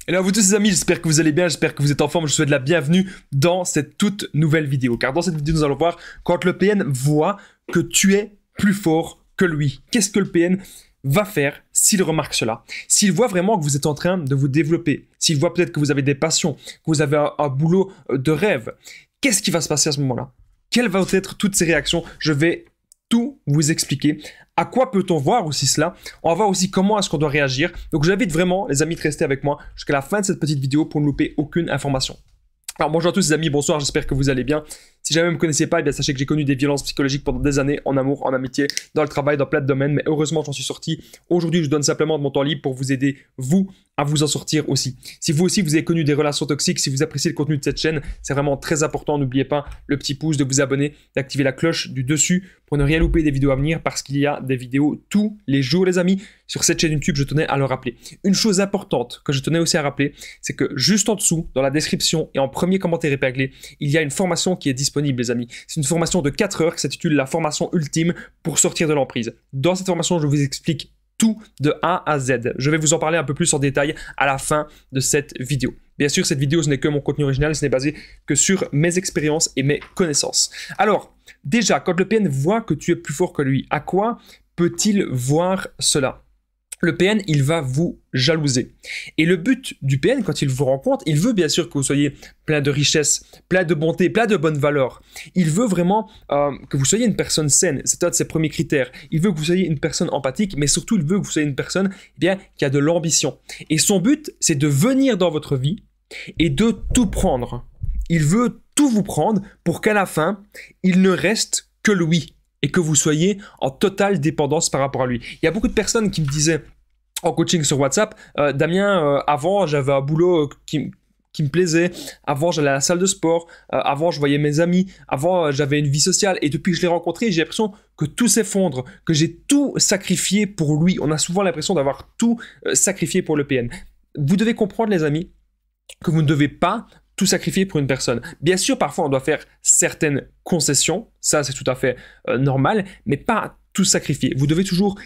Hello à vous tous les amis, j'espère que vous allez bien, j'espère que vous êtes en forme, je vous souhaite la bienvenue dans cette toute nouvelle vidéo. Car dans cette vidéo, nous allons voir quand le PN voit que tu es plus fort que lui. Qu'est-ce que le PN va faire s'il remarque cela? S'il voit vraiment que vous êtes en train de vous développer, s'il voit peut-être que vous avez des passions, que vous avez un boulot de rêve, qu'est-ce qui va se passer à ce moment-là? Quelles vont être toutes ces réactions? Je vais tout vous expliquer. À quoi peut-on voir aussi cela? On va voir aussi comment est-ce qu'on doit réagir. Donc j'invite vraiment les amis de rester avec moi jusqu'à la fin de cette petite vidéo pour ne louper aucune information. Alors bonjour à tous les amis, bonsoir, j'espère que vous allez bien. Si jamais vous ne me connaissez pas, eh bien sachez que j'ai connu des violences psychologiques pendant des années, en amour, en amitié, dans le travail, dans plein de domaines, mais heureusement j'en suis sorti. Aujourd'hui, je donne simplement de mon temps libre pour vous aider, vous, à vous en sortir aussi. Si vous aussi, vous avez connu des relations toxiques, si vous appréciez le contenu de cette chaîne, c'est vraiment très important. N'oubliez pas le petit pouce, de vous abonner, d'activer la cloche du dessus pour ne rien louper des vidéos à venir parce qu'il y a des vidéos tous les jours, les amis, sur cette chaîne YouTube. Je tenais à le rappeler. Une chose importante que je tenais aussi à rappeler, c'est que juste en dessous, dans la description et en premier commentaire épinglé, il y a une formation qui est disponible, les amis. C'est une formation de 4 heures qui s'intitule la formation ultime pour sortir de l'emprise. Dans cette formation, je vous explique tout de A à Z. Je vais vous en parler un peu plus en détail à la fin de cette vidéo. Bien sûr, cette vidéo, ce n'est que mon contenu original, ce n'est basé que sur mes expériences et mes connaissances. Alors, déjà, quand le PN voit que tu es plus fort que lui, à quoi peut-il voir cela? Le PN, il va vous jalouser. Et le but du PN, quand il vous rencontre, il veut bien sûr que vous soyez plein de richesse, plein de bonté, plein de bonnes valeurs. Il veut vraiment que vous soyez une personne saine. C'est un de ses premiers critères. Il veut que vous soyez une personne empathique, mais surtout, il veut que vous soyez une personne qui a de l'ambition. Et son but, c'est de venir dans votre vie et de tout prendre. Il veut tout vous prendre pour qu'à la fin, il ne reste que lui. Et que vous soyez en totale dépendance par rapport à lui. Il y a beaucoup de personnes qui me disaient en coaching sur WhatsApp, Damien, avant j'avais un boulot qui me plaisait, avant j'allais à la salle de sport, avant je voyais mes amis, avant j'avais une vie sociale et depuis que je l'ai rencontré, j'ai l'impression que tout s'effondre, que j'ai tout sacrifié pour lui. On a souvent l'impression d'avoir tout sacrifié pour le PN. Vous devez comprendre les amis que vous ne devez pas tout sacrifier pour une personne. Bien sûr, parfois, on doit faire certaines concessions, ça c'est tout à fait normal, mais pas tout sacrifier. Vous devez toujours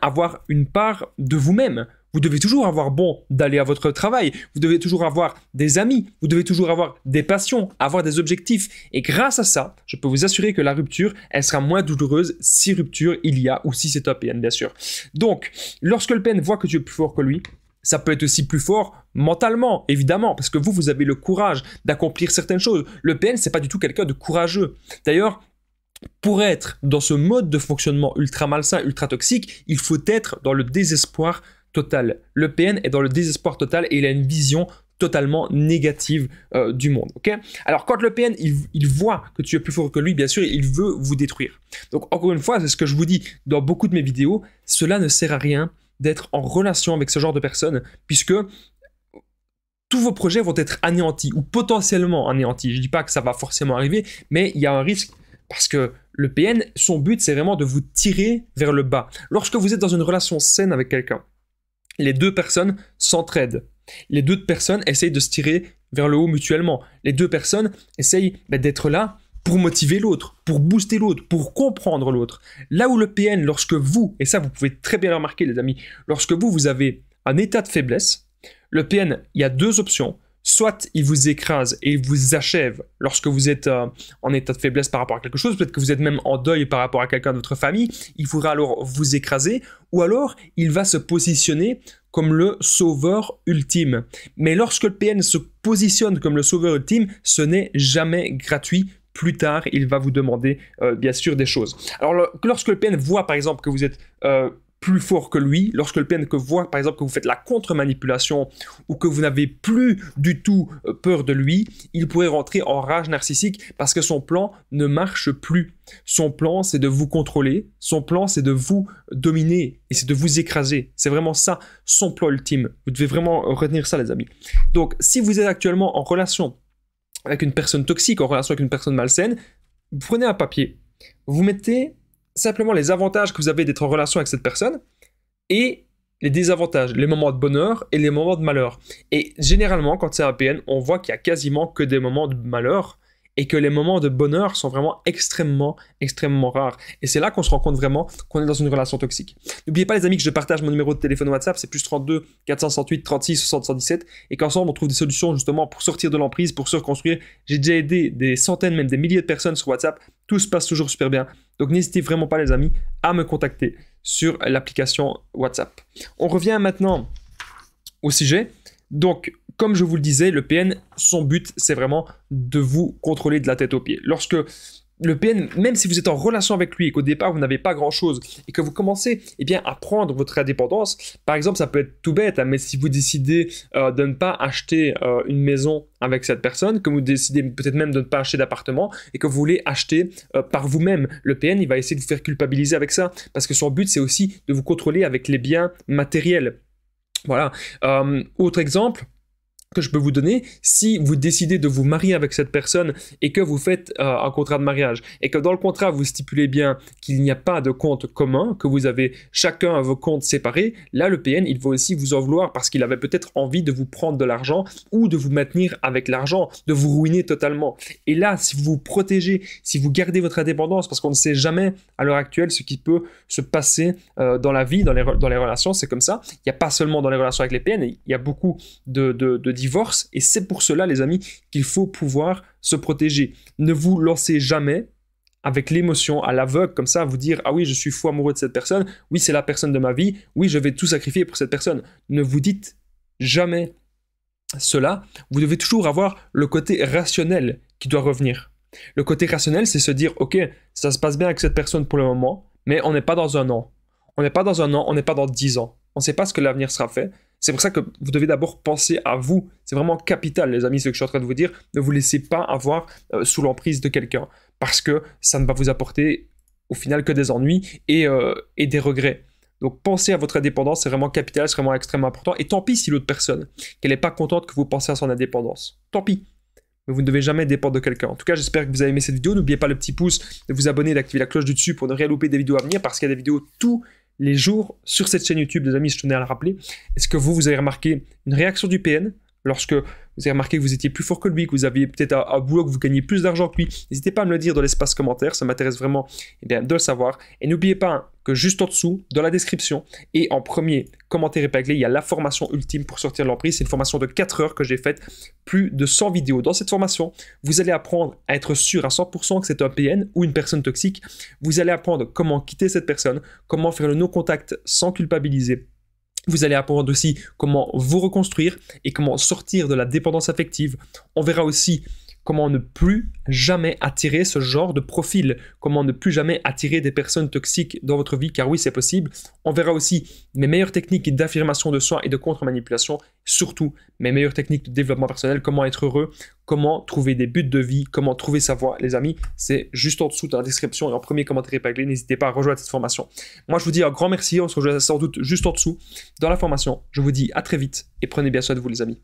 avoir une part de vous-même. Vous devez toujours avoir d'aller à votre travail, vous devez toujours avoir des amis, vous devez toujours avoir des passions, avoir des objectifs. Et grâce à ça, je peux vous assurer que la rupture, elle sera moins douloureuse si rupture il y a ou si c'est un PN, bien sûr. Donc, lorsque le PN voit que tu es plus fort que lui, ça peut être aussi plus fort mentalement, évidemment, parce que vous avez le courage d'accomplir certaines choses. Le PN, c'est pas du tout quelqu'un de courageux. D'ailleurs, pour être dans ce mode de fonctionnement ultra malsain, ultra toxique, il faut être dans le désespoir total. Le PN est dans le désespoir total et il a une vision totalement négative du monde. Okay? Alors, quand le PN, il voit que tu es plus fort que lui, bien sûr, il veut vous détruire. Donc, encore une fois, c'est ce que je vous dis dans beaucoup de mes vidéos, cela ne sert à rien d'être en relation avec ce genre de personnes, puisque tous vos projets vont être anéantis, ou potentiellement anéantis. Je ne dis pas que ça va forcément arriver, mais il y a un risque, parce que le PN, son but, c'est vraiment de vous tirer vers le bas. Lorsque vous êtes dans une relation saine avec quelqu'un, les deux personnes s'entraident. Les deux personnes essayent de se tirer vers le haut mutuellement. Les deux personnes essayent d'être là pour motiver l'autre, pour booster l'autre, pour comprendre l'autre. Là où le PN, lorsque vous, et ça vous pouvez très bien le remarquer les amis, lorsque vous avez un état de faiblesse, le PN, il y a deux options. Soit il vous écrase et il vous achève lorsque vous êtes en état de faiblesse par rapport à quelque chose, peut-être que vous êtes même en deuil par rapport à quelqu'un de votre famille, il faudra alors vous écraser, ou alors il va se positionner comme le sauveur ultime. Mais lorsque le PN se positionne comme le sauveur ultime, ce n'est jamais gratuit. Plus tard, il va vous demander bien sûr des choses. Alors lorsque le PN voit par exemple que vous êtes plus fort que lui, lorsque le PN voit par exemple que vous faites la contre-manipulation ou que vous n'avez plus du tout peur de lui, il pourrait rentrer en rage narcissique parce que son plan ne marche plus. Son plan, c'est de vous contrôler, son plan, c'est de vous dominer et c'est de vous écraser. C'est vraiment ça, son plan ultime. Vous devez vraiment retenir ça les amis. Donc si vous êtes actuellement en relation avec une personne toxique, en relation avec une personne malsaine, vous prenez un papier, vous mettez simplement les avantages que vous avez d'être en relation avec cette personne et les désavantages, les moments de bonheur et les moments de malheur. Et généralement, quand c'est un PN, on voit qu'il y a quasiment que des moments de malheur et que les moments de bonheur sont vraiment extrêmement, extrêmement rares. Et c'est là qu'on se rend compte vraiment qu'on est dans une relation toxique. N'oubliez pas les amis que je partage mon numéro de téléphone WhatsApp, c'est +32 468 36 60 117 et qu'ensemble on trouve des solutions justement pour sortir de l'emprise, pour se reconstruire. J'ai déjà aidé des centaines, même des milliers de personnes sur WhatsApp. Tout se passe toujours super bien. Donc n'hésitez vraiment pas les amis à me contacter sur l'application WhatsApp. On revient maintenant au sujet. Donc, comme je vous le disais, le PN, son but, c'est vraiment de vous contrôler de la tête aux pieds. Lorsque le PN, même si vous êtes en relation avec lui et qu'au départ, vous n'avez pas grand-chose et que vous commencez à prendre votre indépendance, par exemple, ça peut être tout bête, hein, mais si vous décidez de ne pas acheter une maison avec cette personne, que vous décidez peut-être même de ne pas acheter d'appartement et que vous voulez acheter par vous-même, le PN, il va essayer de vous faire culpabiliser avec ça parce que son but, c'est aussi de vous contrôler avec les biens matériels. Voilà. Autre exemple que je peux vous donner, si vous décidez de vous marier avec cette personne et que vous faites un contrat de mariage et que dans le contrat vous stipulez bien qu'il n'y a pas de compte commun, que vous avez chacun vos comptes séparés, là le PN il va aussi vous en vouloir parce qu'il avait peut-être envie de vous prendre de l'argent ou de vous maintenir avec l'argent, de vous ruiner totalement. Et là, si vous vous protégez, si vous gardez votre indépendance, parce qu'on ne sait jamais à l'heure actuelle ce qui peut se passer dans la vie, dans les relations, c'est comme ça. Il n'y a pas seulement dans les relations avec les PN, il y a beaucoup de divorce et c'est pour cela les amis qu'il faut pouvoir se protéger. Ne vous lancez jamais avec l'émotion à l'aveugle comme ça à vous dire ah oui je suis fou amoureux de cette personne, oui c'est la personne de ma vie, oui je vais tout sacrifier pour cette personne. Ne vous dites jamais cela, vous devez toujours avoir le côté rationnel qui doit revenir. Le côté rationnel c'est se dire ok ça se passe bien avec cette personne pour le moment mais on n'est pas dans un an, on n'est pas dans un an, on n'est pas dans 10 ans, on ne sait pas ce que l'avenir sera fait. C'est pour ça que vous devez d'abord penser à vous. C'est vraiment capital, les amis, ce que je suis en train de vous dire. Ne vous laissez pas avoir sous l'emprise de quelqu'un parce que ça ne va vous apporter au final que des ennuis et des regrets. Donc, pensez à votre indépendance, c'est vraiment capital, c'est vraiment extrêmement important. Et tant pis si l'autre personne, qu'elle n'est pas contente que vous pensez à son indépendance. Tant pis. Mais vous ne devez jamais dépendre de quelqu'un. En tout cas, j'espère que vous avez aimé cette vidéo. N'oubliez pas le petit pouce, de vous abonner, d'activer la cloche du dessus pour ne rien louper des vidéos à venir parce qu'il y a des vidéos tous les jours sur cette chaîne YouTube, les amis, je tenais à le rappeler. Est-ce que vous avez remarqué une réaction du PN lorsque vous avez remarqué que vous étiez plus fort que lui, que vous aviez peut-être un boulot, que vous gagnez plus d'argent que lui? N'hésitez pas à me le dire dans l'espace commentaire, ça m'intéresse vraiment de le savoir. Et n'oubliez pas que juste en dessous, dans la description et en premier commentaire épinglé, il y a la formation ultime pour sortir de l'emprise. C'est une formation de 4 heures que j'ai faite, plus de 100 vidéos. Dans cette formation, vous allez apprendre à être sûr à 100% que c'est un PN ou une personne toxique. Vous allez apprendre comment quitter cette personne, comment faire le no-contact sans culpabiliser. Vous allez apprendre aussi comment vous reconstruire et comment sortir de la dépendance affective. On verra aussi comment ne plus jamais attirer ce genre de profil, comment ne plus jamais attirer des personnes toxiques dans votre vie, car oui, c'est possible. On verra aussi mes meilleures techniques d'affirmation de soi et de contre-manipulation, surtout mes meilleures techniques de développement personnel, comment être heureux, comment trouver des buts de vie, comment trouver sa voie. Les amis, c'est juste en dessous dans la description et en premier commentaire épinglé. N'hésitez pas à rejoindre cette formation. Moi, je vous dis un grand merci. On se rejoint sans doute juste en dessous dans la formation. Je vous dis à très vite et prenez bien soin de vous, les amis.